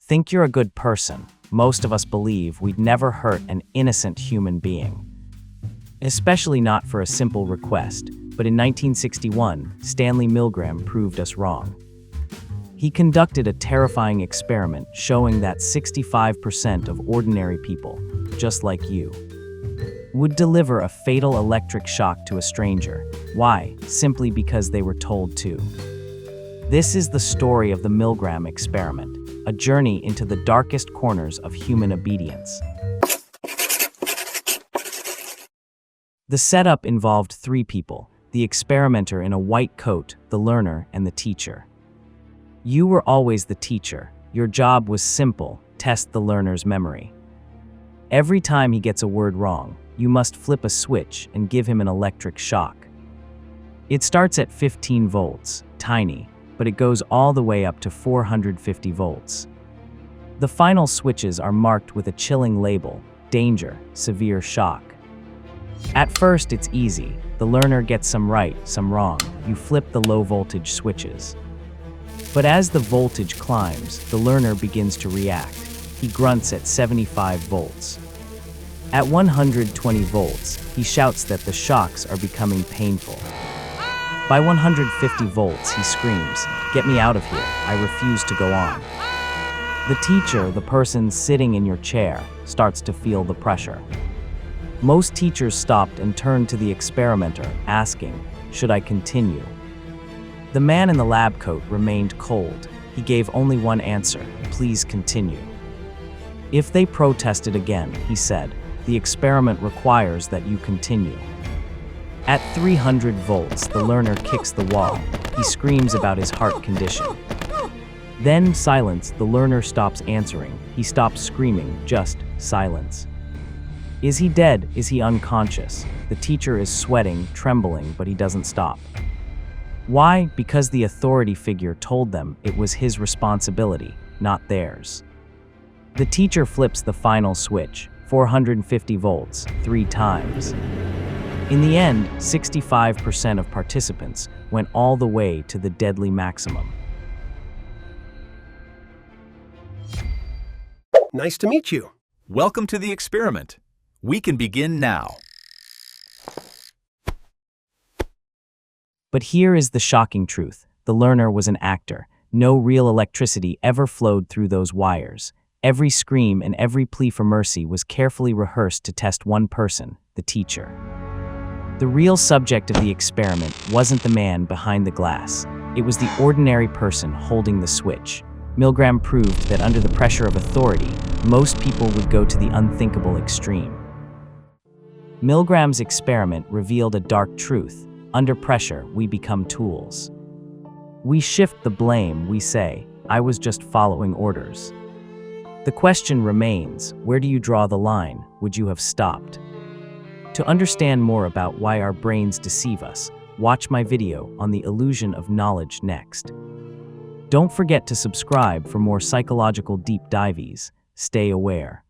Think you're a good person. Most of us believe we'd never hurt an innocent human being. Especially not for a simple request, but in 1961, Stanley Milgram proved us wrong. He conducted a terrifying experiment showing that 65% of ordinary people, just like you, would deliver a fatal electric shock to a stranger. Why? Simply because they were told to. This is the story of the Milgram Experiment, a journey into the darkest corners of human obedience. The setup involved three people: the experimenter in a white coat, the learner, and the teacher. You were always the teacher. Your job was simple: test the learner's memory. Every time he gets a word wrong, you must flip a switch and give him an electric shock. It starts at 15 volts, tiny, but it goes all the way up to 450 volts. The final switches are marked with a chilling label: danger, severe shock. At first it's easy. The learner gets some right, some wrong. You flip the low voltage switches. But as the voltage climbs, the learner begins to react. He grunts at 75 volts. At 120 volts, he shouts that the shocks are becoming painful. By 150 volts, he screams, "Get me out of here, I refuse to go on." The teacher, the person sitting in your chair, starts to feel the pressure. Most teachers stopped and turned to the experimenter, asking, "Should I continue?" The man in the lab coat remained cold. He gave only one answer: "Please continue." If they protested again, he said, "The experiment requires that you continue." At 300 volts, the learner kicks the wall. He screams about his heart condition. Then silence. The learner stops answering. He stops screaming, just silence. Is he dead? Is he unconscious? The teacher is sweating, trembling, but he doesn't stop. Why? Because the authority figure told them it was his responsibility, not theirs. The teacher flips the final switch, 450 volts, 3 times. In the end, 65% of participants went all the way to the deadly maximum. Nice to meet you. Welcome to the experiment. We can begin now. But here is the shocking truth. The learner was an actor. No real electricity ever flowed through those wires. Every scream and every plea for mercy was carefully rehearsed to test one person, the teacher. The real subject of the experiment wasn't the man behind the glass. It was the ordinary person holding the switch. Milgram proved that under the pressure of authority, most people would go to the unthinkable extreme. Milgram's experiment revealed a dark truth. Under pressure, we become tools. We shift the blame. We say, "I was just following orders." The question remains, where do you draw the line? Would you have stopped? To understand more about why our brains deceive us, watch my video on the illusion of knowledge next. Don't forget to subscribe for more psychological deep dives. Stay aware.